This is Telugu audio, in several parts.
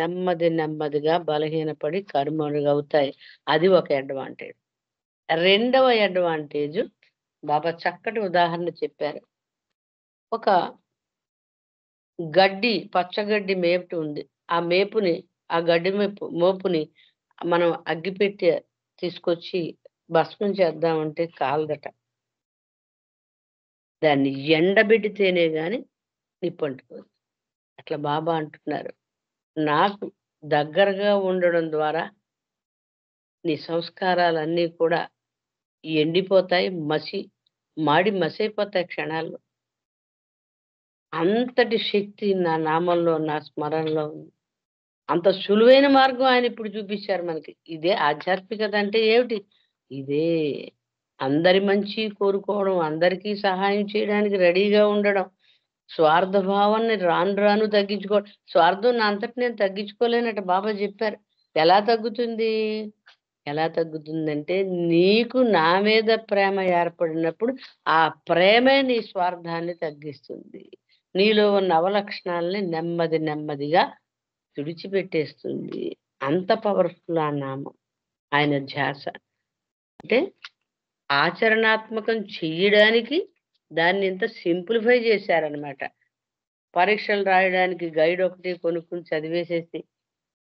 నెమ్మది నెమ్మదిగా బలహీనపడి కనుమరుగవుతాయి. అది ఒక అడ్వాంటేజ్. రెండవ అడ్వాంటేజ్ బాబా చక్కటి ఉదాహరణ చెప్పారు. ఒక గడ్డి, పచ్చగడ్డి మేపు ఉంది. ఆ మేపుని, ఆ గడ్డి మోపుని మనం అగ్గిపెట్టి తీసుకొచ్చి భస్మం చేద్దామంటే కాలదట. దాన్ని ఎండబెడితేనే గాని నిప్పంటుకోదు. అట్లా బాబా అంటున్నారు, నాకు దగ్గరగా ఉండడం ద్వారా నీ సంస్కారాలన్నీ కూడా ఎండిపోతాయి, మాడి మసైపోతాయి క్షణాల్లో. అంతటి శక్తి నా నామంలో, నా స్మరణలో ఉంది. అంత సులువైన మార్గం ఆయన ఇప్పుడు చూపించారు మనకి. ఇదే ఆధ్యాత్మికత అంటే ఏమిటి? ఇదే అందరి మంచి కోరుకోవడం, అందరికీ సహాయం చేయడానికి రెడీగా ఉండడం, స్వార్థ భావాన్ని రాను రాను తగ్గించుకోవడం. స్వార్థం నా అంతటి నేను తగ్గించుకోలేనట్టు బాబా చెప్పారు. ఎలా తగ్గుతుంది? ఎలా తగ్గుతుందంటే, నీకు నా మీద ప్రేమ ఏర్పడినప్పుడు ఆ ప్రేమే నీ స్వార్థాన్ని తగ్గిస్తుంది. నీలో ఉన్న అవలక్షణాలని నెమ్మది నెమ్మదిగా తుడిచిపెట్టేస్తుంది. అంత పవర్ఫుల్ ఆ నామం. ఆయన ధ్యాస. అంటే ఆచరణాత్మకం చెయ్యడానికి దాన్ని ఇంత సింప్లిఫై చేశారనమాట. పరీక్షలు రాయడానికి గైడ్ ఒకటి కొనుక్కొని చదివేసేసి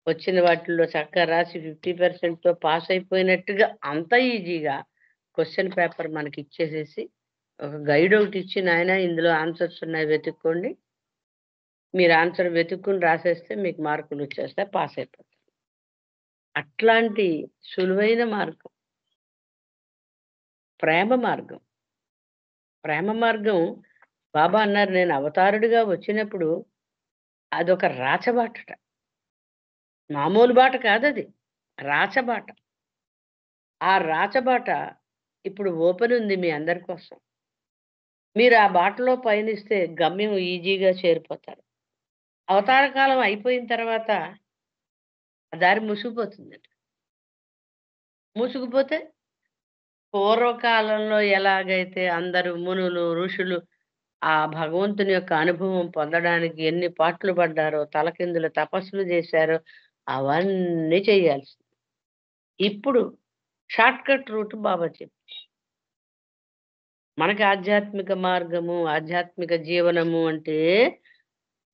వచ్చిన వాటిల్లో చక్కగా రాసి 50%తో పాస్ అయిపోయినట్టుగా అంత ఈజీగా క్వెషన్ పేపర్ మనకి ఇచ్చేసేసి ఒక గైడ్ ఒకటి ఇచ్చి, నాయన ఇందులో ఆన్సర్స్ ఉన్నాయి వెతుక్కోండి, మీరు ఆన్సర్ వెతుక్కుని రాసేస్తే మీకు మార్కులు వచ్చేస్తాయి, పాస్ అయిపోతారు. అట్లాంటి సులువైన మార్గం ప్రేమ మార్గం. ప్రేమ మార్గం బాబా అన్నారు, నేను అవతారుడిగా వచ్చినప్పుడు అదొక రాచబాటట. మామూలు బాట కాదది, రాచబాట. ఆ రాచబాట ఇప్పుడు ఓపెన్ ఉంది మీ అందరి కోసం. మీరు ఆ బాటలో పయనిస్తే గమ్యం ఈజీగా చేరిపోతారు. అవతార కాలం అయిపోయిన తర్వాత ఆ దారి మూసుకుపోతుందట. మూసుకుపోతే పూర్వకాలంలో ఎలాగైతే అందరూ మునులు, ఋషులు ఆ భగవంతుని యొక్క అనుభవం పొందడానికి ఎన్ని పాట్లు పడ్డారో, తలకిందులు తపస్సులు చేశారో, అవన్నీ చేయాల్సింది. ఇప్పుడు షార్ట్‌కట్ రూట్ బాబా చెప్పారు. మనకి ఆధ్యాత్మిక మార్గము, ఆధ్యాత్మిక జీవనము అంటే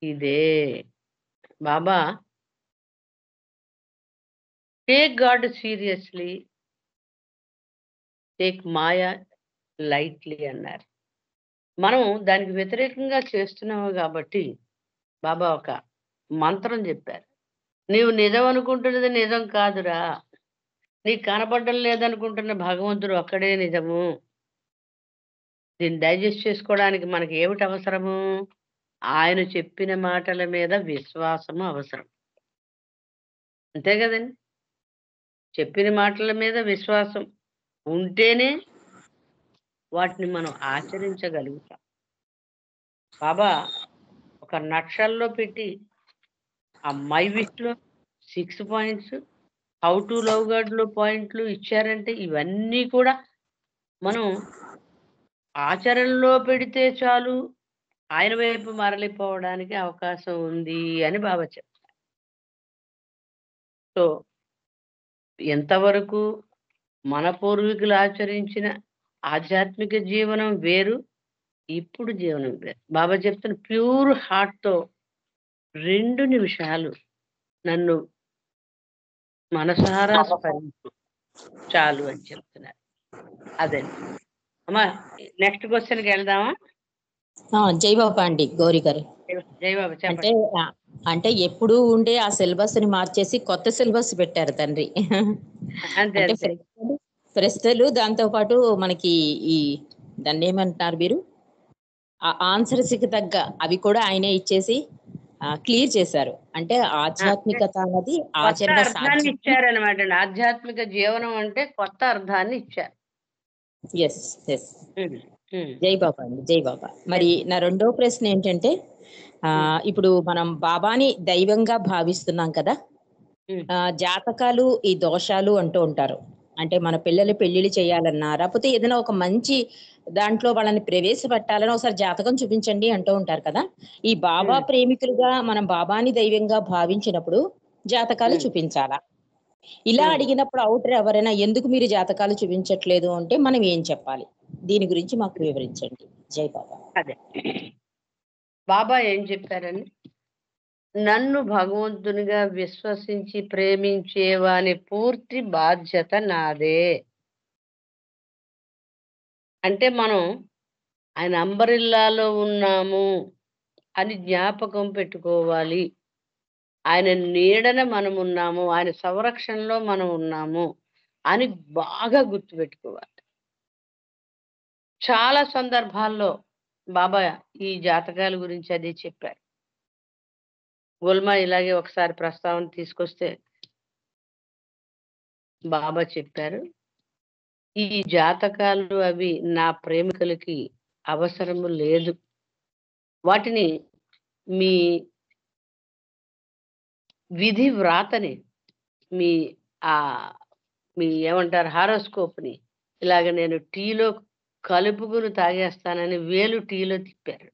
ఇదే. బాబా టేక్ గాడ్ సీరియస్‌లీ, టేక్ మాయా లైట్‌లీ అన్నారు. మనం దానికి వ్యతిరేకంగా చేస్తున్నాము కాబట్టి బాబా ఒక మంత్రం చెప్పారు. నీవు నిజం అనుకుంటున్నది నిజం కాదురా! నీకు కనపడడం లేదనుకుంటున్న భగవంతుడు ఒక్కడే నిజము. దీన్ని డైజెస్ట్ చేసుకోవడానికి మనకి ఏమిటి అవసరము? ఆయన చెప్పిన మాటల మీద విశ్వాసము అవసరం. అంతే గదండీ! చెప్పిన మాటల మీద విశ్వాసం ఉంటేనే వాటిని మనం ఆచరించగలుగుతాం. బాబా ఒక నక్షల్లో పెట్టి ఆ మై విష్‌లో 6 పాయింట్స్, హౌ టు లవ్ గాడ్‌లో పాయింట్లు ఇచ్చారంటే ఇవన్నీ కూడా మనం ఆచరణలో పెడితే చాలు ఆయన వైపు మరలిపోవడానికి అవకాశం ఉంది అని బాబా చెప్తారు. సో, ఎంతవరకు మన పూర్వీకులు ఆచరించిన ఆధ్యాత్మిక జీవనం వేరు, ఇప్పుడు జీవనం వేరు. బాబా చెప్తున్న ప్యూర్ హార్ట్‌తో 2 నిమిషాలు నన్ను మనసారా స్మరించు చాలు అని చెప్తున్నారు. అదండి. అమ్మా నెక్స్ట్ క్వెషన్‌కి వెళ్దామా? జై బాబా అండి గౌరీ గారు. జై బాబా అంటే చెప్పండి. అంటే ఎప్పుడు ఉండే ఆ సిలబస్ ని మార్చేసి కొత్త సిలబస్ పెట్టారు తండ్రి. అంతే అంటే అంతే. ప్రశ్నలు దాంతో పాటు మనకి ఈ దాన్ని ఏమంటున్నారు మీరు, ఆ ఆన్సర్స్ కి తగ్గ అవి కూడా ఆయనే ఇచ్చేసి క్లియర్ చేశారు. అంటే ఆధ్యాత్మికత అన్నది కొత్త ఆచరణ అర్థాన్ని ఇచ్చారనమాట. ఆధ్యాత్మిక జీవనం అంటే కొత్త అర్థాన్ని ఇచ్చారు. Yes yes. జై బాబా అండి, జై బాబా. మరి నా రెండో ప్రశ్న ఏంటంటే, ఇప్పుడు మనం బాబాని దైవంగా భావిస్తున్నాం కదా, జాతకాలు ఈ దోషాలు అంటూ ఉంటారు. అంటే మన పిల్లలు పెళ్లిళ్ళు చేయాలన్నా, లేకపోతే ఏదైనా ఒక మంచి దాంట్లో వాళ్ళని ప్రవేశపెట్టాలని ఒకసారి జాతకం చూపించండి అంటూ ఉంటారు కదా! ఈ బాబా ప్రేమికులుగా మనం బాబాని దైవంగా భావించినప్పుడు జాతకాలు చూపించాలా? ఇలా అడిగినప్పుడు ఔటర్ ఎవరైనా ఎందుకు మీరు జాతకాలు చూపించట్లేదు అంటే మనం ఏం చెప్పాలి? దీని గురించి మాకు వివరించండి. జై బాబా. అదే బాబా ఏం చెప్పారని, నన్ను భగవంతునిగా విశ్వసించి ప్రేమించేవాని పూర్తి బాధ్యత నాదే. అంటే మనం ఆయన అంబరిల్లాలో ఉన్నాము అని జ్ఞాపకం పెట్టుకోవాలి. ఆయన నీడన మనం ఉన్నాము, ఆయన సంరక్షణలో మనం ఉన్నాము అని బాగా గుర్తుపెట్టుకోవాలి. చాలా సందర్భాల్లో బాబా ఈ జాతకాల గురించి అది చెప్పారు. గుల్మా ఇలాగే ఒకసారి ప్రస్తావన తీసుకొస్తే బాబా చెప్పారు, ఈ జాతకాలు అవి నా ప్రేమికులకి అవసరము లేదు. వాటిని మీ విధి వ్రాతని, మీ ఆ మీ ఏమంటారు హారోస్కోప్‌ని ఇలాగ నేను టీలో కలుపుకొని తాగేస్తానని వేలు టీలో తిప్పారు.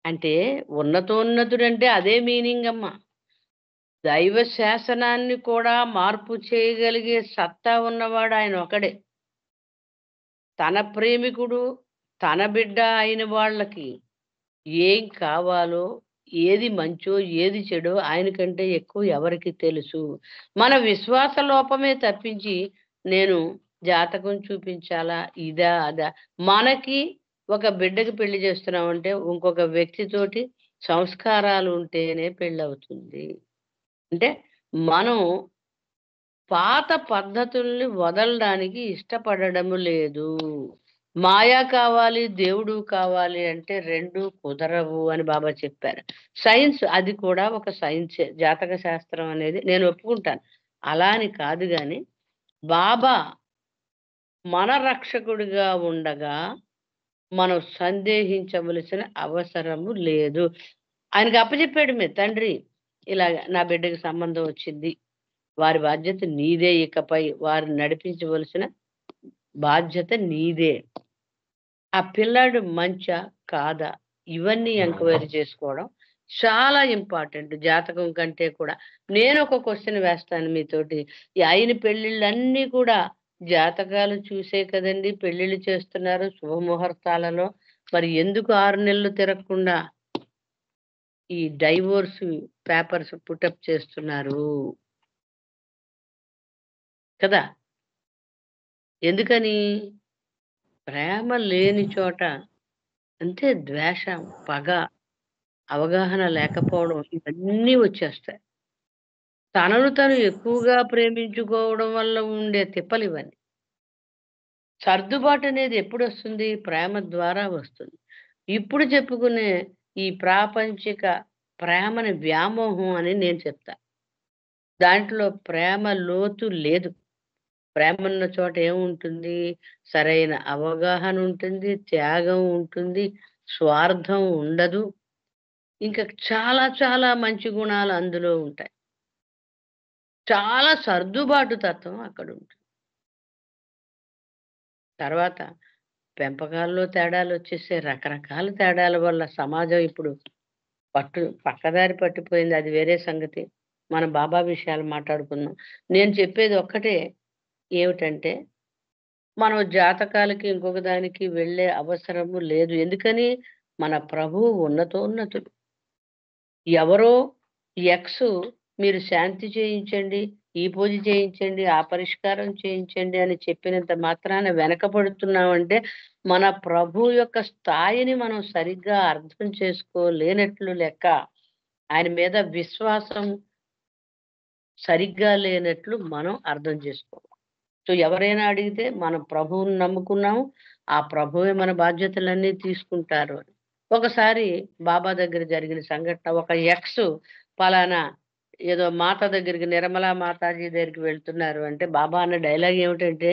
అంటే ఉన్నతోన్నతుడంటే అదే మీనింగ్ అమ్మా. దైవ శాసనాన్ని కూడా మార్పు చేయగలిగే సత్తా ఉన్నవాడు ఆయన ఒకడే. తన ప్రేమికుడు, తన బిడ్డ అయిన వాళ్ళకి ఏం కావాలో, ఏది మంచో, ఏది చెడో ఆయనకంటే ఎక్కువ ఎవరికి తెలుసు. మన విశ్వాస లోపమే తప్పించి, నేను జాతకం చూపించాలా? ఇదా? అదా? మనకి ఒక బిడ్డకి పెళ్లి చేస్తున్నామంటే, ఇంకొక వ్యక్తితోటి సంస్కారాలు ఉంటేనే పెళ్ళవుతుంది. అంటే మనం పాత పద్ధతుల్ని వదలడానికి ఇష్టపడడము లేదు. మాయ కావాలి, దేవుడు కావాలి అంటే 2 కుదరవు అని బాబా చెప్పారు. సైన్స్ అది కూడా ఒక సైన్సే. జాతక శాస్త్రం అనేది నేను ఒప్పుకుంటాను. అలా అని కాదు గాని, బాబా మన రక్షకుడిగా ఉండగా, మనం సందేహించవలసిన అవసరము లేదు. ఆయనకి అప్పజెప్పాడు మీ తండ్రి, ఇలాగ నా బిడ్డకి సంబంధం వచ్చింది. వారి బాధ్యత నీదే ఇకపై. వారిని నడిపించవలసిన బాధ్యత నీదే. ఆ పిల్లాడు మంచా? కాదా? ఇవన్నీ ఎంక్వైరీ చేసుకోవడం చాలా ఇంపార్టెంట్ జాతకం కంటే కూడా. నేనొక క్వెషన్ వేస్తాను మీతోటి. ఈ అయిన పెళ్ళిళ్ళన్నీ కూడా జాతకాలు చూసే కదండీ పెళ్ళిళ్ళు చేస్తున్నారు శుభముహూర్తాలలో. మరి ఎందుకు 6 నెలలు తిరగకుండా ఈ డైవోర్స్ పేపర్స్ పుటప్ చేస్తున్నారు? కదా! ఎందుకని? ప్రేమ లేని చోట అంటే ద్వేషం, పగ, అవగాహన లేకపోవడం ఇవన్నీ వచ్చేస్తాయి. తనను తను ఎక్కువగా ప్రేమించుకోవడం వల్ల ఉండే తిప్పలివన్నీ. సర్దుబాటనేది ఎప్పుడొస్తుంది? ప్రేమ ద్వారా వస్తుంది. ఇప్పుడు చెప్పుకునే ఈ ప్రాపంచిక ప్రేమని వ్యామోహం అని నేను చెప్తా. దాంట్లో ప్రేమ లోతు లేదు. ప్రేమన్న చోట ఏముంటుంది? సరైన అవగాహన ఉంటుంది, త్యాగం ఉంటుంది, స్వార్థం ఉండదు. ఇంకా చాలా చాలా మంచి గుణాలు అందులో ఉంటాయి. చాలా సర్దుబాటు తత్వం అక్కడుంటుంది. తర్వాత పెంపకాల్లో తేడాలొచ్చేసాయి. రకరకాల తేడాల వల్ల సమాజం ఇప్పుడు పక్కదారి పట్టిపోయింది. అది వేరే సంగతి. మన బాబా విషయాలు మాట్లాడుకుందాం. నేను చెప్పేది ఒక్కటే ఏమిటంటే, మనం జాతకాలకి ఇంకొక దానికి వెళ్ళే అవసరము లేదు. ఎందుకని? మన ప్రభువు ఉన్నతోన్నతుడు. ఎవరో ఎక్స్ మీరు శాంతి చేయించండి, ఈ పూజ చేయించండి, ఆ పరిష్కారం చేయించండి అని చెప్పినంత మాత్రాన వెనకబడుతున్నామంటే, మన ప్రభువు యొక్క స్థాయిని మనం సరిగ్గా అర్థం చేసుకోలేనట్లు లెక్క. ఆయన మీద విశ్వాసం సరిగ్గా లేనట్లు మనం అర్థం చేసుకోవాలి. సో, ఎవరైనా అడిగితే మనం ప్రభువుని నమ్ముకున్నాము. ఆ ప్రభువే మన బాధ్యతలన్నీ తీసుకుంటారు అని. ఒకసారి బాబా దగ్గర జరిగిన సంఘటన ఒక ఎక్స్ పలానా ఏదో మాత దగ్గరికి నిర్మలా మాతాజీ దగ్గరికి వెళ్తున్నారు అంటే బాబా అన్న డైలాగ్ ఏమిటంటే,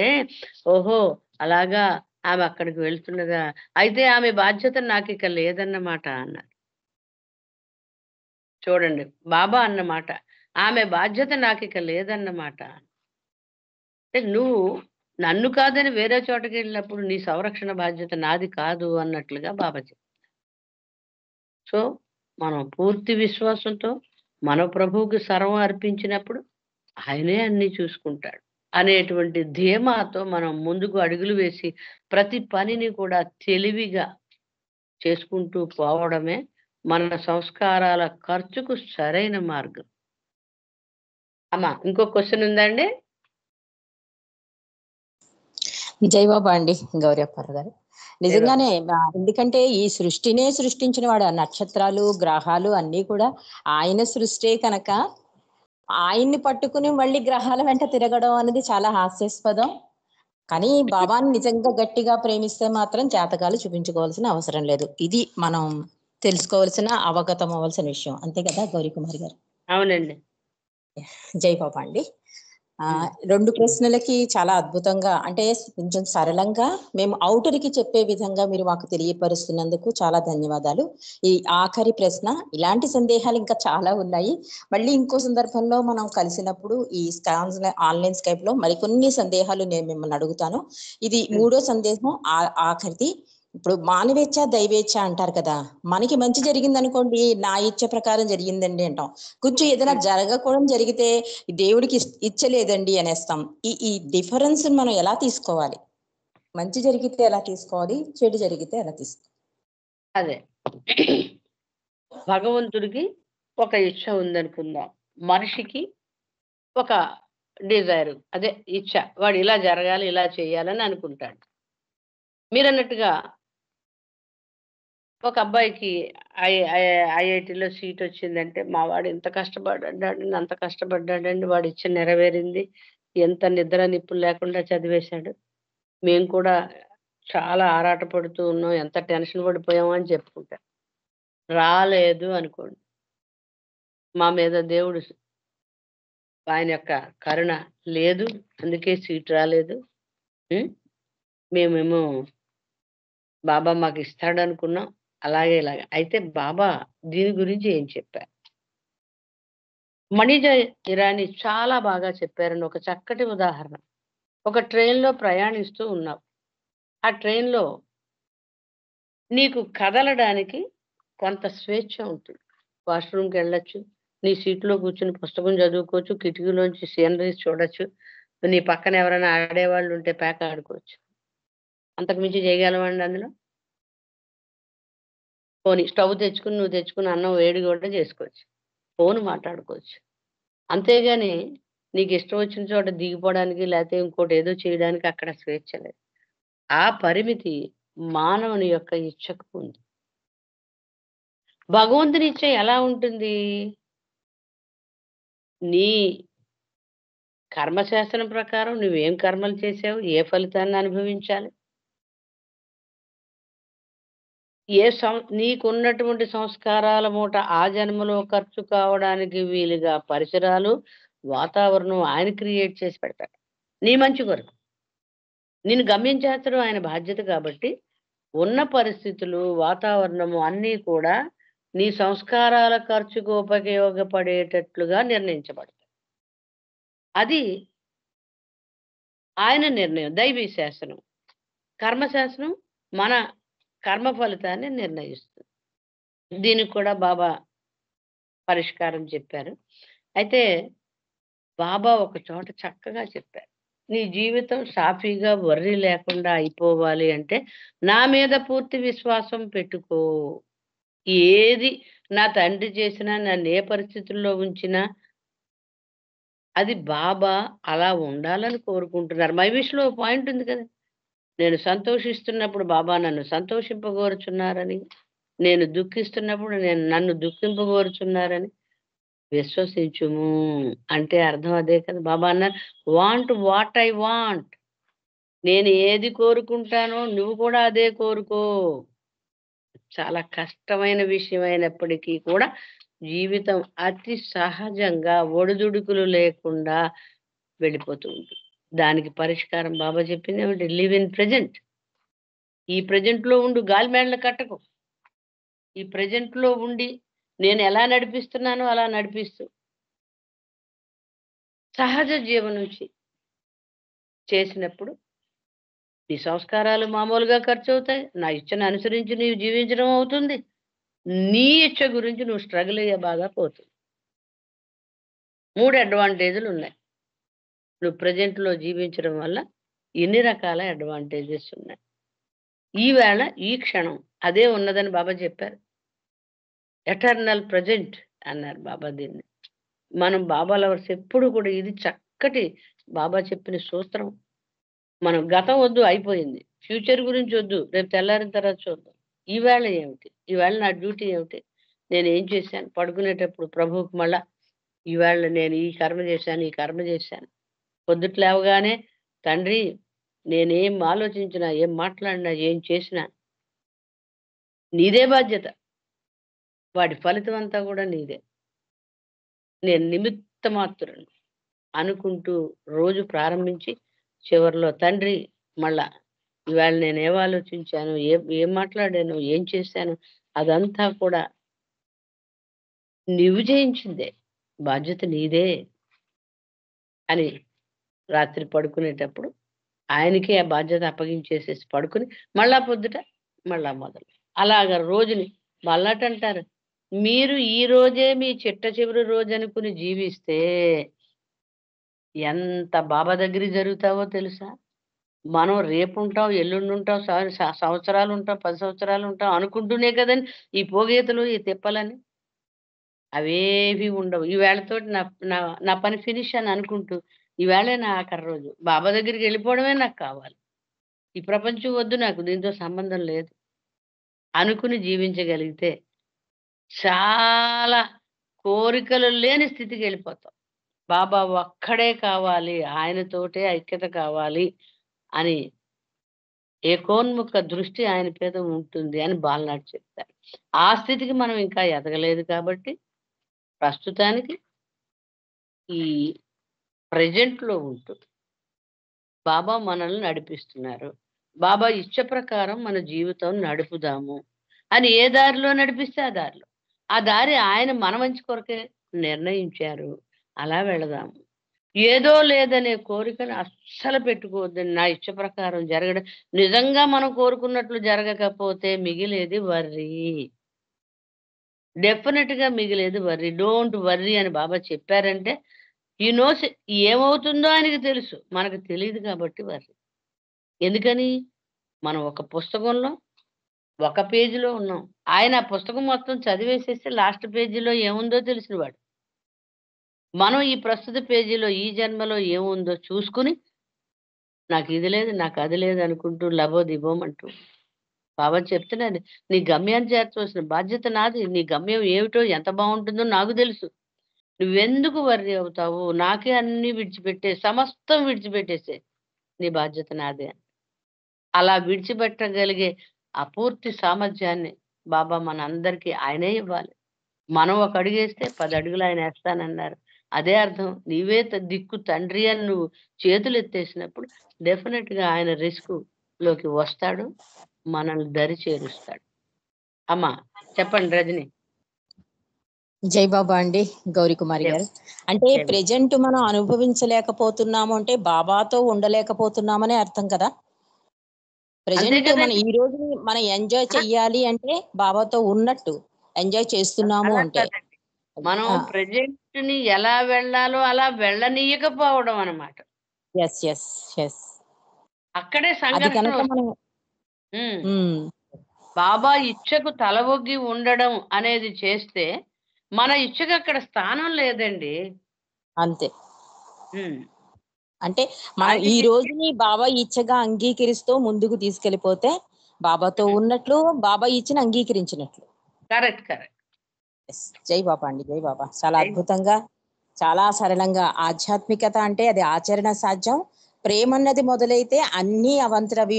"ఓహో! అలాగా ఆమె అక్కడికి వెళ్తున్నదా? అయితే ఆమె బాధ్యత నాకిక లేదన్నమాట" అన్నారు. చూడండి బాబా అన్నమాట. "ఆమె బాధ్యత నాకిక లేదన్నమాట." అంటే నువ్వు నన్ను కాదని వేరే చోటకెళ్ళినప్పుడు నీ సంరక్షణ బాధ్యత నాది కాదు అన్నట్లుగా బాబా చెప్పారు. సో, మనం పూర్తి విశ్వాసంతో మన ప్రభువుకి సర్వం అర్పించినప్పుడు ఆయనే అన్నీ చూసుకుంటాడు అనేటువంటి ధీమాతో మనం ముందుకు అడుగులు వేసి ప్రతి పనిని కూడా తెలివిగా చేసుకుంటూ పోవడమే మన సంస్కారాల ఖర్చుకు సరైన మార్గం. అమ్మా ఇంకో క్వెషన్ ఉందా అండి? జై బాబా అండి గౌరీ అప్పారావు గారు. నిజంగానే ఎందుకంటే ఈ సృష్టినే సృష్టించిన వాడు, ఆ నక్షత్రాలు గ్రహాలు అన్నీ కూడా ఆయన సృష్టే కనుక ఆయన్ని పట్టుకుని మళ్ళీ గ్రహాల వెంట తిరగడం అనేది చాలా హాస్యాస్పదం. కానీ బాబాని నిజంగా గట్టిగా ప్రేమిస్తే మాత్రం జాతకాలు చూపించుకోవాల్సిన అవసరం లేదు. ఇది మనం తెలుసుకోవాల్సిన, అవగతం అవ్వాల్సిన విషయం. అంతే కదా గౌరీ కుమారి గారు? అవునండి. జై బాబా అండి. 2 ప్రశ్నలకి చాలా అద్భుతంగా, అంటే కొంచెం సరళంగా మేము ఔటరికి చెప్పే విధంగా మీరు మాకు తెలియపరుస్తున్నందుకు చాలా ధన్యవాదాలు. ఈ ఆఖరి ప్రశ్న, ఇలాంటి సందేహాలు ఇంకా చాలా ఉన్నాయి. మళ్ళీ ఇంకో సందర్భంలో మనం కలిసినప్పుడు ఈ ఆన్లైన్ స్కైప్ లో మరికొన్ని సందేహాలు నేను మిమ్మల్ని అడుగుతాను. ఇది 3వ సందేహం, ఆఖరిది. ఇప్పుడు మానవేచ్ఛ దైవేచ్ఛ అంటారు కదా, మనకి మంచి జరిగింది అనుకోండి, నా ఇచ్చ ప్రకారం జరిగిందండి అంటాం. కొంచెం ఏదైనా జరగకూడదు జరిగితే దేవుడికి ఇచ్చలేదండి అనేస్తాం. ఈ డిఫరెన్స్ మనం ఎలా తీసుకోవాలి? మంచి జరిగితే ఎలా తీసుకోవాలి, చెడు జరిగితే ఎలా తీసుకోవాలి? అదే భగవంతుడికి ఒక ఇచ్చ ఉందనుకుందాం, మనిషికి ఒక డిజైర్, అదే ఇచ్చ, వాడు ఇలా జరగాలి ఇలా చేయాలని అనుకుంటాడు. మీరన్నట్టుగా ఒక అబ్బాయికి ఐఐటిలో సీట్ వచ్చిందంటే, మా వాడు ఇంత కష్టపడ్డాడండి, అంత కష్టపడ్డాడండి, వాడి ఇచ్చ నెరవేరింది, ఎంత నిద్ర నిప్పులు లేకుండా చదివేశాడు, మేము కూడా చాలా ఆరాటపడుతూ ఉన్నాం, ఎంత టెన్షన్ పడిపోయాము అని చెప్పుకుంటారు. రాలేదు అనుకోండి, మా మీద దేవుడు ఆయన యొక్క కరుణ లేదు, అందుకే సీట్ రాలేదు, మేమేమో బాబా మాకు ఇస్తాడనుకున్నాం, అలాగే ఇలాగే. అయితే బాబా దీని గురించి ఏం చెప్పారు? మణిజ ఇరానీ చాలా బాగా చెప్పారండి. ఒక చక్కటి ఉదాహరణ. ఒక ట్రైన్లో ప్రయాణిస్తూ ఉన్నావు. ఆ ట్రైన్లో నీకు కదలడానికి కొంత స్వేచ్ఛ ఉంటుంది. వాష్రూమ్కి వెళ్ళొచ్చు, నీ సీట్లో కూర్చుని పుస్తకం చదువుకోవచ్చు, కిటికీలోంచి సీనరీస్ చూడొచ్చు, నీ పక్కన ఎవరైనా ఆడేవాళ్ళు ఉంటే పేక ఆడుకోవచ్చు. అంతకు మించి చేయగలవండి అందులో? పోనీ స్టవ్ తెచ్చుకుని నువ్వు తెచ్చుకున్న అన్నం వేడి కూడా చేసుకోవచ్చు, ఫోన్ మాట్లాడుకోవచ్చు. అంతేగాని నీకు ఇష్టం వచ్చిన చోట దిగిపోవడానికి లేకపోతే ఇంకోటి ఏదో చేయడానికి అక్కడ స్వేచ్ఛ లేదు. ఆ పరిమితి మానవుని యొక్క ఇచ్చకు ఉంది. భగవంతుని ఇచ్చ ఎలా ఉంటుంది? నీ కర్మశాస్త్రం ప్రకారం నువ్వేం కర్మలు చేసావు, ఏ ఫలితాన్ని అనుభవించాలి, నీకున్నటువంటి సంస్కారాల మూట ఆ జన్మలో ఖర్చు కావడానికి వీలుగా పరిసరాలు, వాతావరణం ఆయన క్రియేట్ చేసి పెడతాడు నీ మంచి కొరకు. నేను గమ్యించేస్తడం ఆయన బాధ్యత కాబట్టి ఉన్న పరిస్థితులు, వాతావరణము అన్నీ కూడా నీ సంస్కారాల ఖర్చుకు ఉపయోగపడేటట్లుగా నిర్ణయించబడతాయి. అది ఆయన నిర్ణయం. దైవీ శాసనం, కర్మశాస్త్రం మన కర్మ ఫలితాన్ని నిర్ణయిస్తుంది. దీనికి కూడా బాబా పరిష్కారం చెప్పారు. అయితే బాబా ఒక చోట చక్కగా చెప్పారు. నీ జీవితం సాఫీగా వర్రీ లేకుండా అయిపోవాలి అంటే నా మీద పూర్తి విశ్వాసం పెట్టుకో. ఏది నా తండ్రి చేసినా, నన్ను ఏ పరిస్థితుల్లో ఉంచినా అది బాబా అలా ఉండాలని కోరుకుంటున్నారు. మై విష్‌లో ఓ పాయింట్ ఉంది కదా! నేను సంతోషిస్తున్నప్పుడు బాబా నన్ను సంతోషింపగోరుచున్నారని, నేను దుఃఖిస్తున్నప్పుడు నన్ను దుఃఖింపగోరుచున్నారని విశ్వసించుము. అంటే అర్థం అదే కదా! బాబా అన్నారు, వాంట్ వాట్ ఐ వాంట్. నేను ఏది కోరుకుంటానో నువ్వు కూడా అదే కోరుకో. చాలా కష్టమైన విషయం అయినప్పటికీ కూడా జీవితం అతి సహజంగా ఒడిదుడుకులు లేకుండా వెళ్ళిపోతూ ఉంటుంది. దానికి పరిష్కారం బాబా చెప్పింది ఏమిటి? Live in present. ఈ ప్రెజెంట్‌లో ఉండు, గాలి మేడలు కట్టకు. ఈ ప్రెజెంట్‌లో ఉండి నేను ఎలా నడిపిస్తున్నానో అలా నడిపిస్తూ సహజ జీవనం చేసినప్పుడు నీ సంస్కారాలు మామూలుగా ఖర్చవుతాయి. నా ఇచ్చను అనుసరించి నీవు జీవించడం అవుతుంది. నీ ఇచ్చ గురించి నువ్వు స్ట్రగుల్ అయ్యే బాధ పోతుంది. 3 అడ్వాంటేజులున్నాయి. నువ్వు ప్రెజెంట్‌లో జీవించడం వల్ల ఎన్ని రకాల అడ్వాంటేజెస్ ఉన్నాయి. ఈవేళ, ఈ క్షణం అదే ఉన్నదని బాబా చెప్పారు. ఎటర్నల్ ప్రెజెంట్ అన్నారు బాబా దీన్ని. మనం బాబా లవర్స్ ఎప్పుడు కూడా ఇది చక్కటి బాబా చెప్పిన సూత్రం. మనం గతం వద్దు అయిపోయింది. ఫ్యూచర్ గురించి వద్దు. రేపు తెల్లారిన తర్వాత చూద్దాం. ఈవేళ ఏమిటి? ఈవేళ నా డ్యూటీ ఏమిటి? నేనేం చేశాను? పడుకునేటప్పుడు ప్రభువుకి మళ్ళా ఈవేళ నేను ఈ కర్మ చేశాను, ఈ కర్మ చేశాను. పొద్దుట లేవగానే తండ్రి నేనేం ఆలోచించినా, ఏం మాట్లాడినా, ఏం చేసినా నీదే బాధ్యత. వాటి ఫలితం అంతా కూడా నీదే. నేను నిమిత్త మాత్రుడిని అనుకుంటూ రోజు ప్రారంభించి చివరిలో తండ్రి మళ్ళా ఇవాళ నేనేం ఆలోచించాను, ఏం మాట్లాడాను, ఏం చేశాను అదంతా కూడా నువ్వు చేయించిందే. బాధ్యత నీదే అని రాత్రి పడుకునేటప్పుడు ఆయనకే ఆ బాధ్యత అప్పగించేసేసి పడుకుని మళ్ళా పొద్దుట మళ్ళా మొదలు. అలాగా రోజుని వాళ్ళటంటారు. మీరు ఈ రోజే మీ చిట్ట చివరి రోజనుకుని జీవిస్తే ఎంత బాబా దగ్గరికి జరుగుతావో తెలుసా? మనం రేపుంటాం, ఎల్లుండుంటాం, సంవత్సరాలుంటాం, 10 సంవత్సరాలుంటాం అనుకుంటూనే కదండీ ఈ పోగీతలు, ఈ తిప్పలని. అవేవి ఉండవు. ఈవేళతోటి నా నా నా పని ఫినిష్ అని అనుకుంటూ, ఈవేళే నా ఆఖరి రోజు. బాబా దగ్గరికెళ్ళిపోవడమే నాకు కావాలి. ఈ ప్రపంచం వద్దు నాకు. దీంతో సంబంధం లేదు. అనుకుని జీవించగలిగితే చాలా కోరికలు లేని స్థితికెళ్ళిపోతాం. బాబా ఒక్కడే కావాలి. ఆయనతోటే ఐక్యత కావాలి అని ఏకోన్ముఖ దృష్టి ఆయన మీద ఉంటుంది అని బాలనాడు చెప్తారు. ఆ స్థితికి మనం ఇంకా ఎదగలేదు కాబట్టి ప్రస్తుతానికి ఈ ప్రెజెంట్‌లో ఉంటూ బాబా మనల్ని నడిపిస్తున్నారు. బాబా ఇచ్చ ప్రకారం మన జీవితం నడుపుదాము అని ఏ దారిలో నడిపిస్తే ఆ దారిలో. ఆ దారి ఆయన మన మంచి కొరకే నిర్ణయించారు. అలా వెళదాము. ఏదో లేదనే కోరికను అస్సలు పెట్టుకోవద్దండి. నా ఇచ్చ ప్రకారం జరగడం నిజంగా మనం కోరుకున్నట్లు జరగకపోతే మిగిలేది వర్రీ. డెఫినిట్‌గా మిగిలేది వర్రీ. డోంట్ వర్రీ అని బాబా చెప్పారంటే హి నోస్ ఏమవుతుందో ఆయనకి తెలుసు. మనకు తెలీదు కాబట్టి వర్రీ. ఎందుకని? మనం ఒక పుస్తకంలో ఒక పేజీలో ఉన్నాం. ఆయన ఆ పుస్తకం మొత్తం చదివేసేస్తే లాస్ట్ పేజీలో ఏముందో తెలిసినవాడు. మనం ఈ ప్రస్తుత పేజీలో ఈ జన్మలో ఏముందో చూసుకొని నాకు ఇది లేదు, నాకు అది లేదు అనుకుంటూ లబోదిబోమంటూ బాబా చెప్తున్నాడు. నీ గమ్యాన్ని చేర్చవలసిన బాధ్యత నాది. నీ గమ్యం ఏమిటో ఎంత బావుంటుందో నాకు తెలుసు. నువ్వెందుకు వర్రీ అవుతావు? నాకే అన్నీ సమస్తం విడిచిపెట్టేసేయి. నీ బాధ్యత నాదే. అలా విడిచిపెట్టగలిగే ఆ పూర్తి సామర్థ్యాన్ని బాబా మనందరికీ ఆయనే ఇవ్వాలి. మనం ఒక అడుగేస్తే 10 అడుగులు ఆయన ఏస్తానన్నారు. అదే అర్థం. నీవే దిక్కు తండ్రి అని నువ్వు చేతులెత్తేసినప్పుడు డెఫినిట్‌గా ఆయన రిస్క్‌లోకి వస్తాడు. మనల్ని దరి చేరుస్తాడు. అమ్మా చెప్పండి రజని. జై బాబా అండి గౌరీకుమారి జై గారు. అంటే జై బాబా. ప్రెజెంట్ మనం అనుభవించలేకపోతున్నాము అంటే బాబాతో ఉండలేకపోతున్నామనే అర్థం కదా. అంతే ప్రెజెంట్ మనం కదండీ! ఈ రోజుని మనం ఎంజాయ్ ఆ! చెయ్యాలి అంటే బాబాతో ఉన్నట్టు ఎంజాయ్ చేస్తున్నాము అలా అంటే. కాదండి. మనం ఆ! ప్రెజెంట్‌ని ఎలా వెళ్ళాలో అలా వెళ్ళనీయకపోవడం అన్నమాట. యెస్. యెస్. యెస్. అక్కడే అది సంఘర్షణ కనుక మనం వస్తుంది. హ్మ్. హ్మ్. బాబా ఇచ్చకు తల ఒగ్గి ఉండడం అనేది చేస్తే, మన ఇచ్చకు అక్కడ స్థానం లేదండి. అంతే. హ్మ్. అంటే మనం ఈ ఆయనకి రోజుని బాబా ఇచ్చగా అంగీకరిస్తూ ముందుకు తీసుకెళ్ళిపోతే బాబాతో హ్మ్. ఉన్నట్లు, బాబా ఇచ్చని అంగీకరించినట్లు. కరెక్ట్. కరెక్ట్. యెస్. జై బాబా అండి. జై బాబా. చాలా జై అద్భుతంగా, చాలా సరళంగా ఆధ్యాత్మికత అంటే అది ఆచరణ సాధ్యం. ప్రేమన్నది మొదలైతే అన్నీ అవంతరవి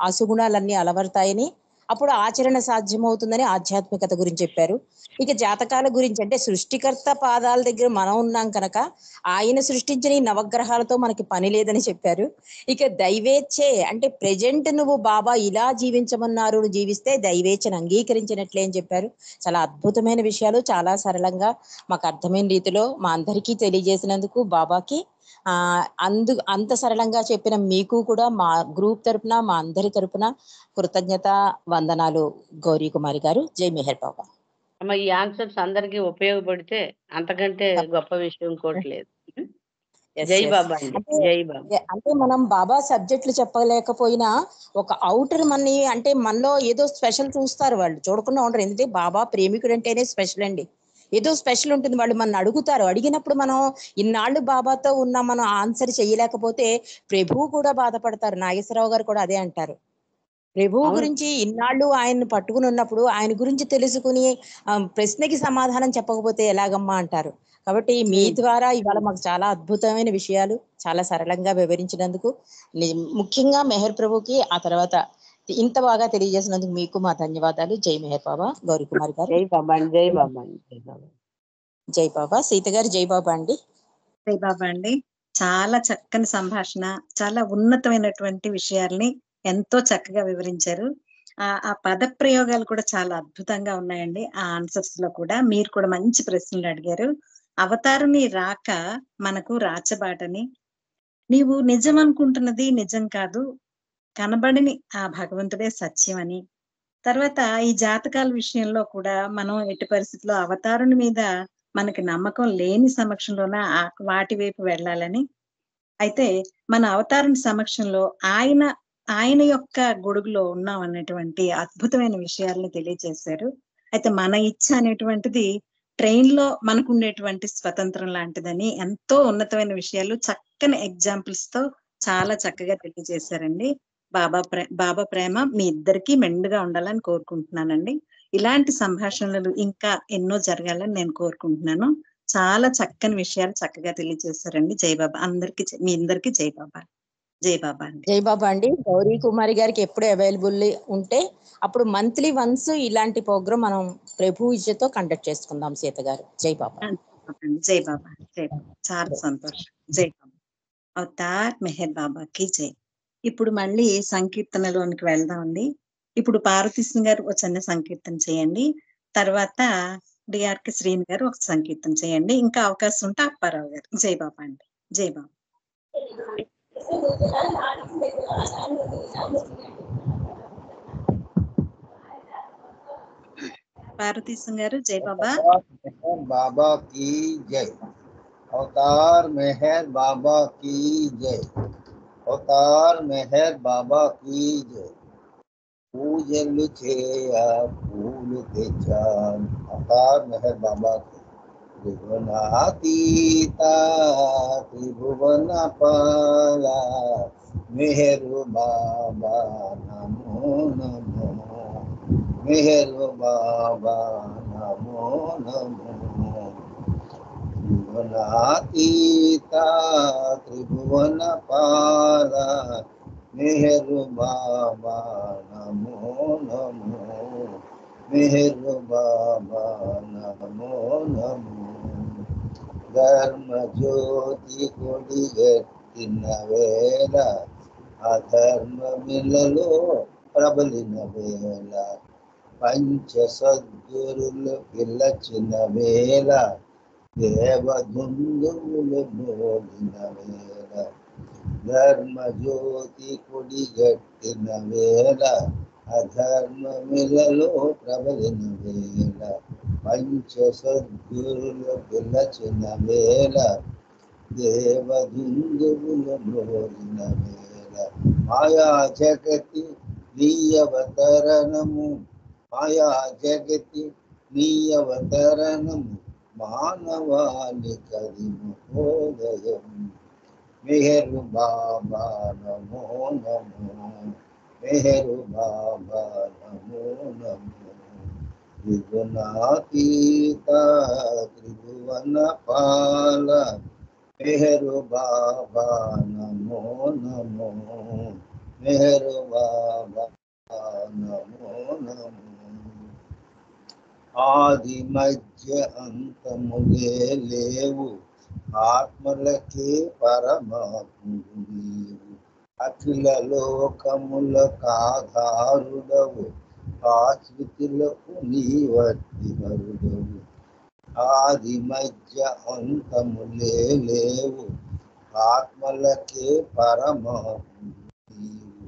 అసుగుణాలన్నీ అలవడతాయని, అప్పుడు ఆచరణ సాధ్యమవుతుందని ఆధ్యాత్మికత గురించి చెప్పారు. ఇక జాతకాల గురించి అంటే సృష్టికర్త పాదాల దగ్గర మనం ఉన్నాం కనుక, ఆయన సృష్టించిన ఈ నవగ్రహాలతో మనకి పని లేదని చెప్పారు. ఇక దైవేచ్ఛే అంటే ప్రెజెంట్ నువ్వు బాబా ఇలా జీవించమన్నారు, నువ్వు జీవిస్తే దైవేచ్ఛను అంగీకరించినట్లే అని చెప్పారు. చాలా అద్భుతమైన విషయాలు చాలా సరళంగా మాకు అర్థమైన రీతిలో మా అందరికీ తెలియజేసినందుకు బాబాకి అంత సరళంగా చెప్పిన మీకు కూడా మా గ్రూప్ తరపున, మా అందరి తరపున కృతజ్ఞత వందనాలు గౌరీ కుమారి గారు. జై మెహర్ బాబా. అమ్మ, ఈ ఆన్సర్స్ అందరికీ ఉపయోగపడితే అంతకంటే గొప్ప విషయం ఇంకోటి లేదు. జై బాబా అండి. అంటే జై బాబా. అంటే మనం బాబా సబ్జెక్టులు చెప్పలేకపోయినా ఒక అవుటర్ మనని అంటే మనలో ఏదో స్పెషల్ చూస్తారు, వాళ్ళు చూడకుండా ఉండరు. ఎందుకంటే బాబా ప్రేమికుడు అంటేనే స్పెషల్ అండి. ఏదో స్పెషల్ ఉంటుంది. వాళ్ళు మన అడుగుతారు, అడిగినప్పుడు మనం ఇన్నాళ్ళు బాబాతో ఉన్న మనం ఆన్సర్ చేయలేకపోతే ప్రభువు కూడా బాధపడతారు. నాగేశ్వరరావు గారు కూడా అదే అంటారు. ప్రభువు అవును. గురించి ఇన్నాళ్ళు ఆయన్ని పట్టుకుని ఉన్నప్పుడు ఆయన గురించి తెలుసుకుని ప్రశ్నకి సమాధానం చెప్పకపోతే ఎలాగమ్మా అంటారు. కాబట్టి మీ ద్వారా ఇవాళ మాకు చాలా అద్భుతమైన విషయాలు చాలా సరళంగా వివరించినందుకు ముఖ్యంగా మెహర్ ప్రభుకి, ఆ తర్వాత ఇంత బాగా తెలియజేసినందుకు మీకు మా ధన్యవాదాలు. జై మెహర్ బాబా. గౌరీ కుమార్ గారు. జై బాబా అండి. జై బాబా అండి. జై బాబా. జై బాబా. సీత గారు జై బాబా అండి. జై బాబా అండి. చాలా చక్కని సంభాషణ, చాలా ఉన్నతమైనటువంటి విషయాల్ని ఎంతో చక్కగా వివరించారు. ఆ పద ప్రయోగాలు కూడా చాలా అద్భుతంగా ఉన్నాయండి. ఆ ఆన్సర్స్ లో కూడా మీరు కూడా మంచి ప్రశ్నలు అడిగారు. అవతారుని రాక మనకు రాచబాటని, నీవు నిజం అనుకుంటున్నది నిజం కాదు, కనబడిని ఆ భగవంతుడే సత్యం అని, తర్వాత ఈ జాతకాల విషయంలో కూడా మనం ఎట్టి పరిస్థితుల్లో అవతారుని మీద మనకి నమ్మకం లేని సమక్షంలోన వాటి వైపు వెళ్ళాలని, అయితే మన అవతారుని సమక్షంలో ఆయన యొక్క గొడుగులో ఉన్నాం అన్నటువంటి అద్భుతమైన విషయాలను తెలియజేశారు. అయితే మన ఇచ్చ అనేటువంటిది ట్రైన్ లో మనకు ఉండేటువంటి స్వతంత్రం లాంటిదని ఎంతో ఉన్నతమైన విషయాలు చక్కని ఎగ్జాంపుల్స్ తో చాలా చక్కగా తెలియజేశారండి. బాబా ప్రేమ మీ ఇద్దరికి మెండుగా ఉండాలని కోరుకుంటున్నానండి. ఇలాంటి సంభాషణలు ఇంకా ఎన్నో జరగాలని నేను కోరుకుంటున్నాను. చాలా చక్కని విషయాలు చక్కగా తెలియజేశారండి. జై బాబా. మీ అందరికి జై బాబా. జై బాబా అండి. జై బాబా అండి. గౌరీ కుమారి గారికి ఎప్పుడు అవైలబుల్ ఉంటే అప్పుడు మంత్లీ వన్స్ ఇలాంటి ప్రోగ్రామ్ మనం ప్రభు ఇచ్చతో కండక్ట్ చేసుకుందాం. సీత గారు జై బాబా. జై బాబా. జై బాబా. చాలా సంతోషం. జై బాబా. అవతార్ మెహర్ బాబాకి జై. ఇప్పుడు మళ్ళీ సంకీర్తనలోనికి వెళ్దామండి. ఇప్పుడు పార్వతీశ్వరి గారు ఒక చిన్న సంకీర్తన చేయండి. తర్వాత డిఆర్కే శ్రీని గారు ఒక సంకీర్తన చేయండి. ఇంకా అవకాశం ఉంటే అప్పారావు గారు. జై బాబా అండి. జై బాబా. పార్వతీశ్వరి గారు జై బాబా. బాబా की जय. अवतार मेहर बाबा की जय. अवतार मेहर बाबा की जय. పూజలు చేయ పూలు తెచ్చాను. అవతార్ మెహర్ బాబా की. త్రిగుణాతీత త్రిభువన పాల మెహరు బాబా నమో నమో. మెహరు బాబా నమో నమో. త్రిగుణాతీత త్రిభువన పాల మెహరు బాబా నమో నమో. మెహరు బాబా నమో నమో. ధర్మ జ్యోతి కొడిగట్టిన వేళ అధర్మమిలలో ప్రబలిన వేళ పంచ సద్గురులు పిలచిన వేళ దేవదుందువులు మోగిన వేళ ధర్మ జ్యోతి కొడిగట్టిన వేళ అధర్మమిలలో ప్రబలిన వేళ పంచ సద్గురులు పిలచిన వేళ దేవదుందువులు మోగిన వేళ మాయా జగతి నీయవతరణము. మాయా జగతి నీయవతరణము మానవాళి కదిమోదయం. మెహరు బాబా నమో నమో. మెహరు బాబా నమో నమో. త్రిగుణాతీత త్రిభువన పాల మెహరు బాబా నమో నమో. మెహరు బాబా నమో నమో. ఆది మధ్య అంతములే లేవు, ఆత్మలకే పరమాత్ముడు నీవు. అఖిల లోకములకు ఆధారుడవు, ఆశ్రితులకు నీవట్టి హరుడవు. ఆది మధ్య అంతములే లేవు, ఆత్మలకే పరమాత్ముడు నీవు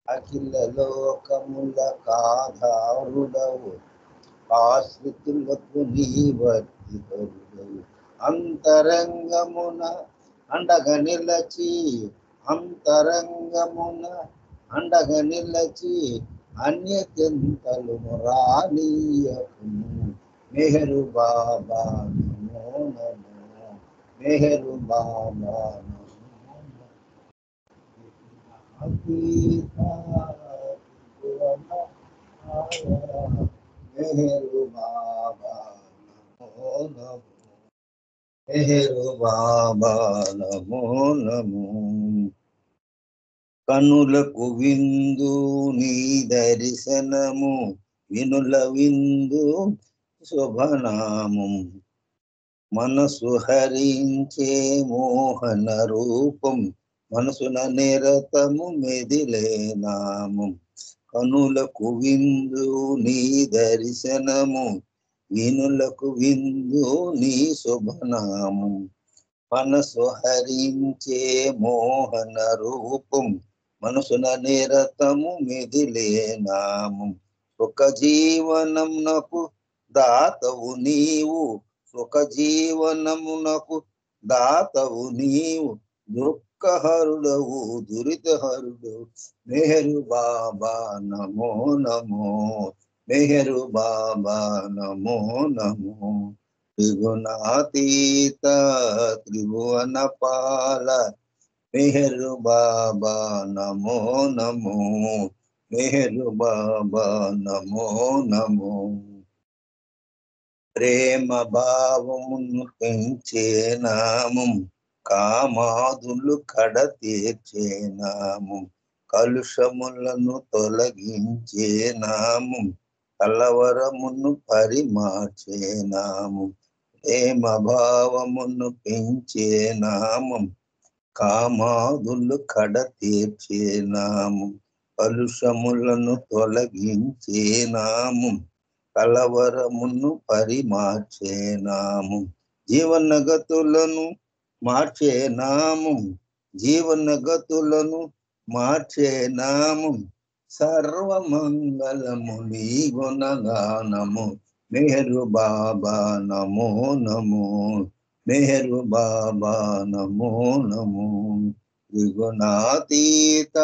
అఖిల లోకముల కాధారుడవు ఆశ్రితులకు నీవర్తిహరుడవు అంతరంగమున అండగా నిలచి అంతరంగమున అండగా నిలచి అన్యచింతలు రానీయకుము మెహరు బాబా నమో నమో మెహరు బాబా మెహరు బాబా నమో నమో మెహరు బాబా నమో నమో కనులకు విందు నీ దర్శనము వినుల విందు శుభనామం మనసు హరించే మోహన రూపం మనసున నిరతము మెదిలే నామం కనులకు విందు నీ దర్శనము వినులకు విందు నీ శుభనామం మనసు హరించే మోహన రూపం మనసున నిరతము మెదిలే నామం సుఖ జీవనమునకు దాతవు నీవు సుఖ జీవనమునకు దాతవు నీవు దుఃఖహరుడవు దురితహరుడవు మెహరు బాబా నమో నమో మెహరు బాబా నమో నమో త్రిగుణాతీత త్రిభువన పాల మెహరు బాబా నమో నమో మెహరు బాబా నమో నమో ప్రేమ భావమును పెంచే నామం కామాదులు కడ తీర్చే నామం కలుషములను తొలగించే నామం కలవరమును పరిమార్చే నామం ప్రేమ భావమును పెంచే నామం కామాదులు కడ తీర్చే నామం కలుషములను తొలగించే నామం కలవరమును పరిమార్చే నామం జీవనగతులను మార్చే నామం జీవనగతులను మార్చే నామం సర్వమంగళము నీ గుణగానము మెహరు బాబా నమో నమో మెహరు బాబా నమో నమో త్రిగుణాతీత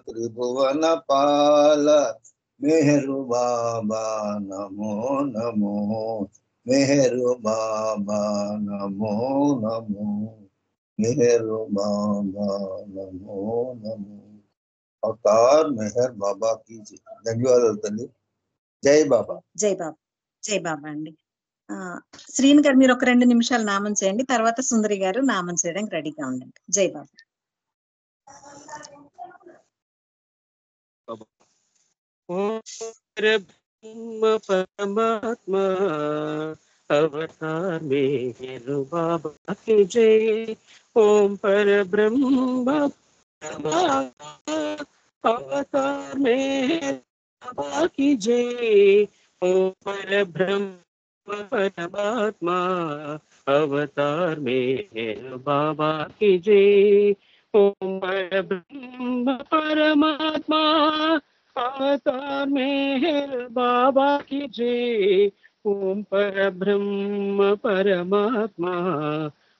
త్రిభువన పాల మెహరు బాబా నమో నమో మెహరు బాబా నమో నమో మెహరు బాబా నమో నమో అవతార్ మెహర్ బాబా की ధన్యవాదాలు తల్లి జై బాబా జై బాబా జై బాబా అండి. శ్రీని గారు మీరు ఒక 2 నిమిషాలు నామం చేయండి, తర్వాత సుందరి గారు నామం చేయడానికి రెడీగా ఉండండి. జై బాబా. परमात्मा अवतार मेहर बाबा की जय ओम पर ब्रह्म अवतार मेहर बाबा की जय ओम पर ब्रह्म परमात्मा अवतार मेहर बाबा की जय ओम पर ब्रह्म परमात्मा अवतार मेहर बाबा की जय ओम पर ब्रह्म परमात्मा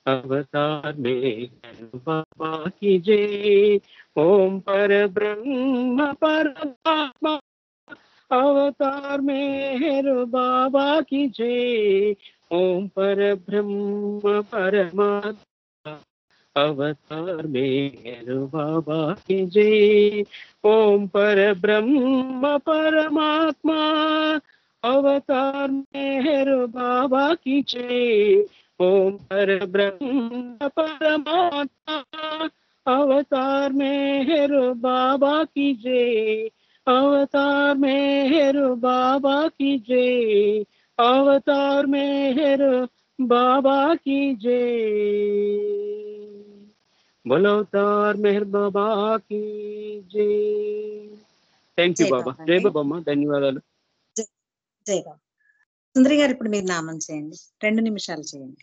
अवतार मेहर बाबा की जय ओम पर ब्रह्म परमात्मा अवतार मेहर बाबा की जय ओम पर ब्रह्म परमात्मा अवतार मेहर बाबा की जय ओम पर ब्रह्म परमात्मा अवतार मेहर बाबा की जय ओम पर ब्रह्म परमात्मा अवतार मेहर बाबा की जय अवतार मेहर बाबा की जय अवतार मेहर बाबा की जय बोलो अवतार मेहर बाबा की जय థ్యాంక్ యూ బాబా జై బాబా అమ్మ ధన్యవాదాలు జై బాబా. సుందరి గారు ఇప్పుడు మీరు నామం చేయండి, 2 నిమిషాలు చేయండి.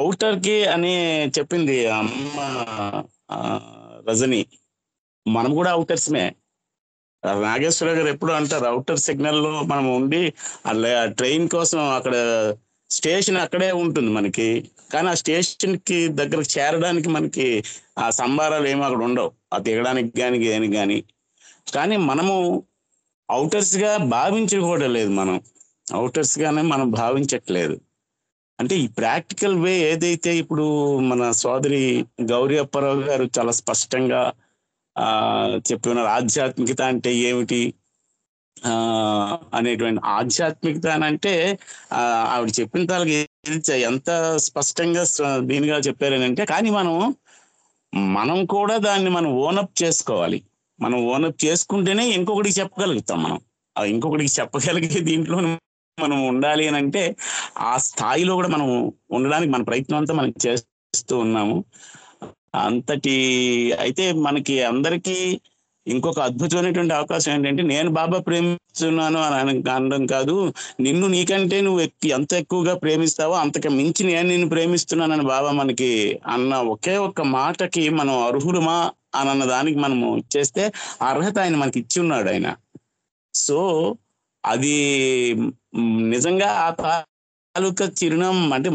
అవుటర్ కి అని చెప్పింది అమ్మ ఆ, రజని. మనం కూడా అవుటర్స్మే. నాగేశ్వర గారు ఎప్పుడు అంటారు అవుటర్ సిగ్నల్ లో మనం ఉండి ట్రైన్ కోసం అక్కడ స్టేషన్ అక్కడే ఉంటుంది మనకి, కానీ ఆ స్టేషన్ కి దగ్గరకు చేరడానికి మనకి ఆ సంబారాలు ఏమి అక్కడ ఉండవు, ఆ దిగడానికి కానీ దేనికి కానీ. కానీ మనము అవుటర్స్ గా భావించకూడదు లేదు, మనం అవుటర్స్ గానే మనం భావించట్లేదు. అంటే ఈ ప్రాక్టికల్ వే ఏదైతే ఇప్పుడు మన సోదరి గౌరీ అప్పారావు గారు చాలా స్పష్టంగా ఆ చెప్తున్నారు, ఆధ్యాత్మికత అంటే ఏమిటి అనేటువంటి ఆధ్యాత్మికత అని అంటే ఆవిడ చెప్పిన తాలకి ఎంత స్పష్టంగా దీనిగా చెప్పారని అంటే, కానీ మనం కూడా దాన్ని మనం ఓనప్ చేసుకోవాలి. మనం ఓనప్ చేసుకుంటేనే ఇంకొకటికి చెప్పగలుగుతాం. మనం ఇంకొకటికి చెప్పగలిగే దీంట్లో మనం ఉండాలి అని అంటే ఆ స్థాయిలో కూడా మనం ఉండడానికి మన ప్రయత్నం అంతా మనం చేస్తూ ఉన్నాము. అంతటి అయితే మనకి అందరికీ ఇంకొక అద్భుతమైనటువంటి అవకాశం ఏంటంటే, నేను బాబా ప్రేమిస్తున్నాను అని అనడం కాదు, నిన్ను నీకంటే నువ్వు ఎంత ఎక్కువగా ప్రేమిస్తావో అంతకు మించి నేను నిన్ను ప్రేమిస్తున్నానని బాబా మనకి అన్న ఒకే ఒక్క మాటకి మనం అర్హులమా అని అన్న దానికి మనము చేస్తే అర్హత ఆయన మనకి ఇచ్చి ఉన్నాడు ఆయన. సో అది నిజంగా ఆ తాలూకా చిరునామా అంటే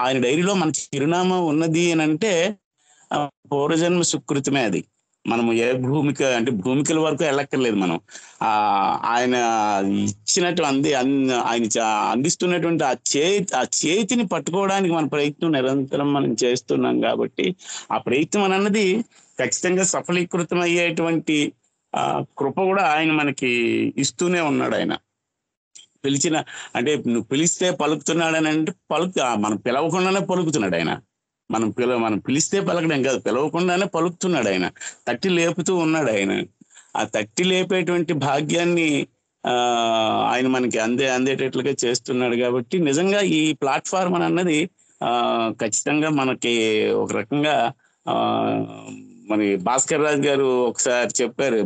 ఆయన డైరీలో మన చిరునామా ఉన్నది అని అంటే పూర్వజన్మ సుకృతమే అది. మనము ఏ భూమికల వరకు వెళ్ళక్కర్లేదు. మనం ఆయన ఇచ్చినట్టు ఆయన అందిస్తున్నటువంటి ఆ చేతిని పట్టుకోవడానికి మన ప్రయత్నం నిరంతరం మనం చేస్తున్నాం. కాబట్టి ఆ ప్రయత్నం అన్నది ఖచ్చితంగా సఫలీకృతం అయ్యేటువంటి కృప కూడా ఆయన మనకి ఇస్తూనే ఉన్నాడు. ఆయన అంటే నువ్వు పిలిస్తే పలుకుతున్నాడని అంటే మనం పిలవకుండానే పలుకుతున్నాడు ఆయన. మనం పిలిస్తే పలకడం కాదు, పిలవకుండానే పలుకుతున్నాడు ఆయన, తట్టి లేపుతూ ఉన్నాడు ఆయన. ఆ తట్టి లేపేటువంటి భాగ్యాన్ని ఆయన మనకి అందేటట్లుగా చేస్తున్నాడు. కాబట్టి నిజంగా ఈ ప్లాట్ఫామ్ అన్నది ఖచ్చితంగా మనకి ఒక రకంగా మరి భాస్కర్ రాజు గారు ఒకసారి చెప్పారు,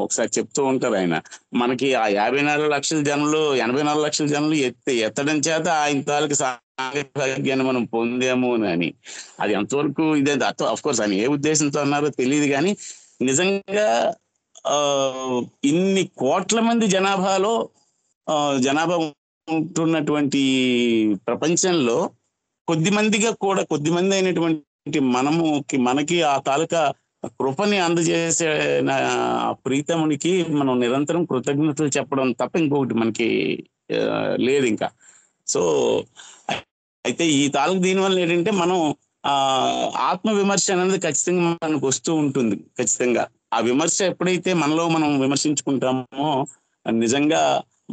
ఒకసారి చెప్తూ ఉంటారు ఆయన, మనకి ఆ 54 లక్షల జనులు 84 లక్షల జనులు ఎత్తడం చేత ఆయన తాలూకు భాగ్యాన్ని మనం పొందాము అని. అది ఎంతవరకు ఇదే అఫ్ కోర్స్ ఆయన ఏ ఉద్దేశంతో అన్నారో తెలియదు, కానీ నిజంగా ఇన్ని కోట్ల మంది జనాభా ఉంటున్నటువంటి ప్రపంచంలో కొద్ది మంది అయినటువంటి మనకి ఆ తాలూకా కృపని అందజేసే ప్రీతమునికి మనం నిరంతరం కృతజ్ఞతలు చెప్పడం తప్ప ఇంకొకటి మనకి లేదు ఇంకా. సో అయితే ఈ తాలూకు దీనివల్ల ఏంటంటే మనం ఆత్మ విమర్శ అనేది ఖచ్చితంగా మనకు వస్తూ ఉంటుంది. ఖచ్చితంగా ఆ విమర్శ ఎప్పుడైతే మనలో మనం విమర్శించుకుంటామో, నిజంగా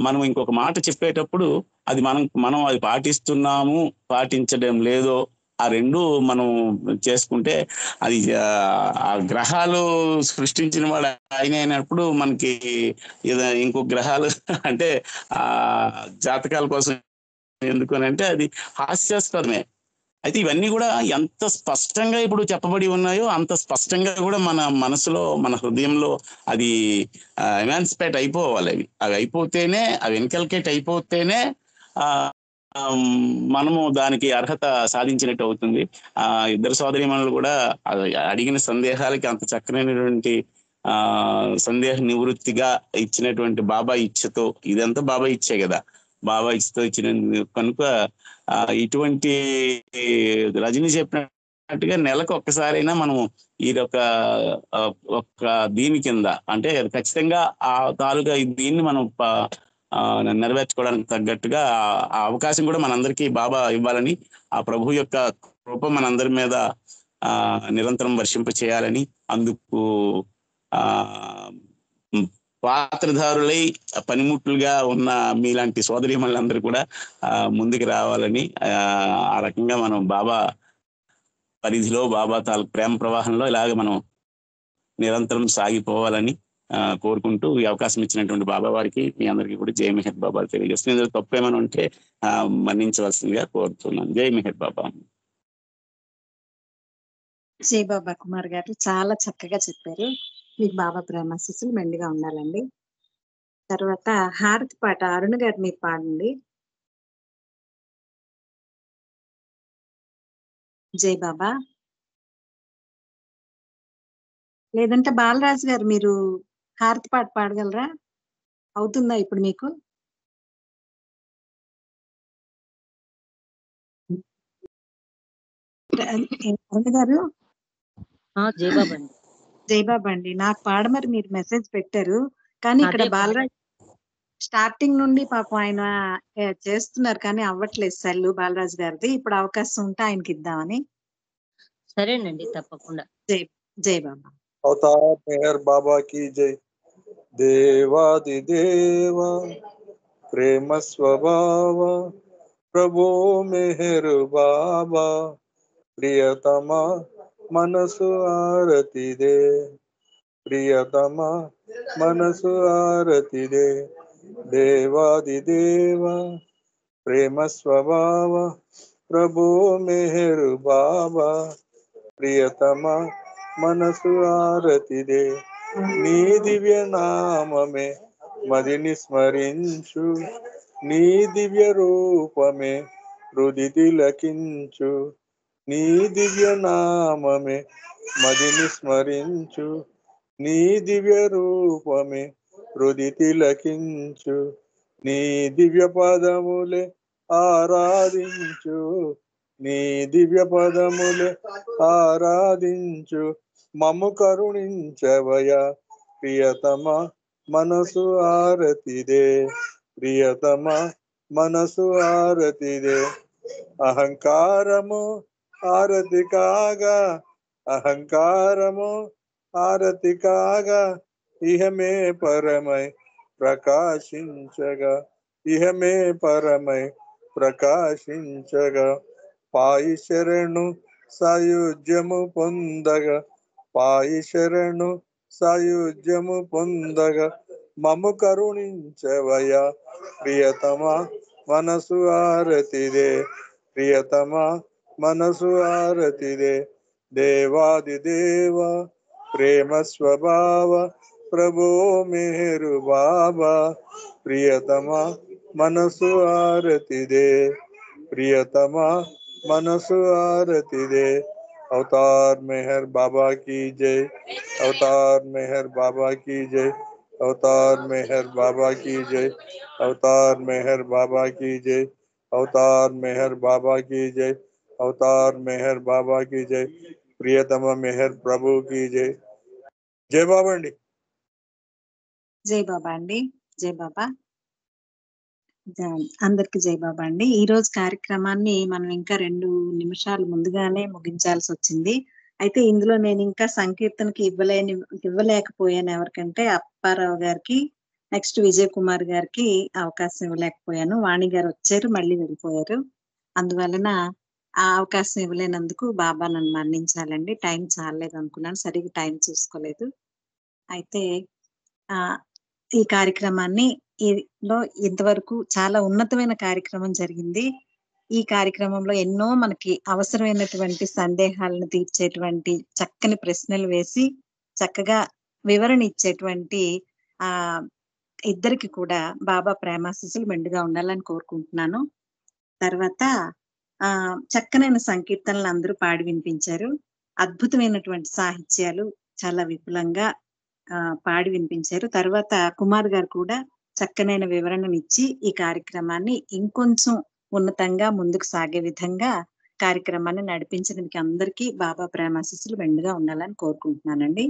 మనం ఇంకొక మాట చెప్పేటప్పుడు అది మనం అది పాటిస్తున్నాము పాటించడం లేదో ఆ రెండు మనం చేసుకుంటే, అది ఆ గ్రహాలు సృష్టించిన వాడు ఆయన అయినప్పుడు మనకి ఇంకో గ్రహాలు అంటే ఆ జాతకాల కోసం ఎందుకు అని అంటే అది హాస్యాస్పదమే. అయితే ఇవన్నీ కూడా ఎంత స్పష్టంగా ఇప్పుడు చెప్పబడి ఉన్నాయో అంత స్పష్టంగా కూడా మన మనసులో, మన హృదయంలో అది ఎమాన్సిపేట్ అయిపోవాలి. అవి అయిపోతేనే, అవి ఇన్కల్కేట్ అయిపోతేనే మనము దానికి అర్హత సాధించినట్టు అవుతుంది. ఇద్దరు సోదరీమణులు కూడా అడిగిన సందేహాలకి అంత చక్కనైనటువంటి సందేహ నివృత్తిగా ఇచ్చినటువంటి బాబా ఇచ్చతో, ఇదంతా బాబా ఇచ్చే కదా, బాబా ఇచ్చతో ఇచ్చిన కనుక ఇటువంటి రజని చెప్పినట్టుగా నెలకు ఒక్కసారైనా మనము ఈ ఒక దీని కింద అంటే ఖచ్చితంగా ఆ తాలూకా దీన్ని మనం నెరవేర్చుకోవడానికి తగ్గట్టుగా ఆ అవకాశం కూడా మనందరికీ బాబా ఇవ్వాలని, ఆ ప్రభు యొక్క కృప మనందరి మీద నిరంతరం వర్షింప చేయాలని, అందుకు పాత్రధారులై పనిముట్లుగా ఉన్న మీలాంటి సోదరీమణులందరూ కూడా ముందుకు రావాలని, ఆ రకంగా మనం బాబా పరిధిలో, బాబా తాలూకు ప్రేమ ప్రవాహంలో ఇలాగ మనం నిరంతరం సాగిపోవాలని కోరుకుంటూ ఈ అవకాశం ఇచ్చినటువంటి బాబా వారికి, మీ అందరికీ కూడా జై మెహర్ బాబా తెలియజేస్తుంది. తప్పు ఏమైనా ఉంటే మన్నించవలసిందిగా కోరుతున్నాను. జై మెహర్ బాబా. జై బాబా కుమార్ గారు, చాలా చక్కగా చెప్పారు. మీకు బాబా ప్రేమాశీస్సులు మెండుగా ఉండాలండి. తర్వాత హారతి పాట అరుణ్ గారు మీరు పాడండి. జై బాబా. లేదంటే బాలరాజు గారు మీరు హారతి పాట పాడగలరా? అవుతుందా ఇప్పుడు మీకు? అరుణ గారు జై బాబా అండి. జై బాబా అండి. నాకు పాడమని మీరు మెసేజ్ పెట్టారు, కానీ ఇక్కడ అదే బాలరాజ్ స్టార్టింగ్ నుండి పాపం ఆయన చేస్తున్నారు కానీ అవ్వట్లేదు. సెల్లు బాలరాజు గారిది. ఇప్పుడు అవకాశం ఉంటే ఆయనకి ఇద్దామని. సరేనండి, తప్పకుండా. జై జై బాబా. अवतार मेहर बाबा की जय। देवादिदेव प्रेम स्वभाव प्रभो मेहर बाबा प्रियतमा मनसु आरती दे। प्रियतमा मनसु आरती दे। देवादिदेव प्रेम स्वभाव प्रभो मेहर बाबा प्रियतमा మనసు ఆరతిదే। నీ దివ్య నామమే మదిని స్మరించు, నీ దివ్య రూపమే హృది తిలకించు। నీ దివ్య నామమే మదిని స్మరించు, నీ దివ్య రూపమే హృది తిలకించు। నీ దివ్య పదములే ఆరాధించు, నీ దివ్య పదములే ఆరాధించు। మమ్ము కరుణించవయా ప్రియతమా మనసు ఆరతిదే। ప్రియతమా మనసు ఆరతిదే। అహంకారము ఆరతి కాగా, అహంకారము ఆరతి కాగా, ఇహమే పరమై ప్రకాశించగా, ఇహమే పరమై ప్రకాశించగా। పాయి శరణు సాయుధ్యము పొందగా, పాయి శరణు సాయుధ్యము పొందగా, మము కరుణించవయా ప్రియతమా మనసు ఆరతిదే। ప్రియతమా మనసు ఆరతిదే। దేవాదిదేవ ప్రేమ స్వభావ ప్రభో మేరు బాబా ప్రియతమా మనసు ఆరతిదే। प्रियतमा मनसु आरती दे। अवतार मेहर बाबा की जय। अवतार मेहर बाबा की जय। अवतार मेहर बाबा की जय। अवतार मेहर बाबा की जय। अवतार मेहर बाबा की जय। अवतार मेहर बाबा की जय। प्रियतमा मेहर प्रभु की जय। जय बाबा अंडी। జై బాబా అండి. జై బాబా. అందరికి జై బాబా అండి. ఈ రోజు కార్యక్రమాన్ని మనం ఇంకా 2 నిమిషాలు ముందుగానే ముగించాల్సి వచ్చింది. అయితే ఇందులో నేను ఇంకా సంకీర్తనకి ఇవ్వలేకపోయాను. ఎవరికంటే అప్పారావు గారికి, నెక్స్ట్ విజయ్ కుమార్ గారికి అవకాశం ఇవ్వలేకపోయాను. వాణి గారు వచ్చారు, మళ్ళీ వెళ్ళిపోయారు. అందువలన ఆ అవకాశం ఇవ్వలేనందుకు బాబా నన్ను మన్నించాలండి. టైం చాలలేదు అనుకున్నాను, సరిగ్గా టైం చూసుకోలేదు. అయితే ఈ కార్యక్రమాన్ని లో ఇంతవరకు చాలా ఉన్నతమైన కార్యక్రమం జరిగింది. ఈ కార్యక్రమంలో ఎన్నో మనకి అవసరమైనటువంటి సందేహాలను తీర్చేటువంటి చక్కని ప్రశ్నలు వేసి చక్కగా వివరణ ఇచ్చేటువంటి ఇద్దరికి కూడా బాబా ప్రేమాశీస్సులు మెండుగా ఉండాలని కోరుకుంటున్నాను. తర్వాత చక్కనైన సంకీర్తనలు అందరూ పాడి వినిపించారు. అద్భుతమైనటువంటి సాహిత్యాలు చాలా విపులంగా పాడి వినిపించారు. తర్వాత కుమార్ గారు కూడా చక్కనైన వివరణనిచ్చి ఈ కార్యక్రమాన్ని ఇంకొంచెం ఉన్నతంగా ముందుకు సాగే విధంగా కార్యక్రమాన్ని నడిపించడానికి అందరికీ బాబా ప్రేమాశీస్సులు మెండుగా ఉండాలని కోరుకుంటున్నానండి.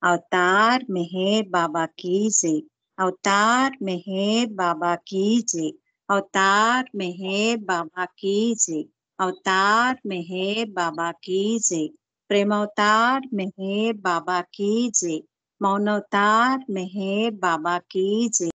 అవతార్ మెహర్ బాబా కీ జై. అవతార్ మెహర్ బాబా కీ జై. అవతార్ మెహర్ బాబా కీ జై. అవతార్ మెహర్ బాబా కీ జై. ప్రేమావతార్ మెహర్ బాబా కీ జై. मौन अवतार मेहर बाबा की जय।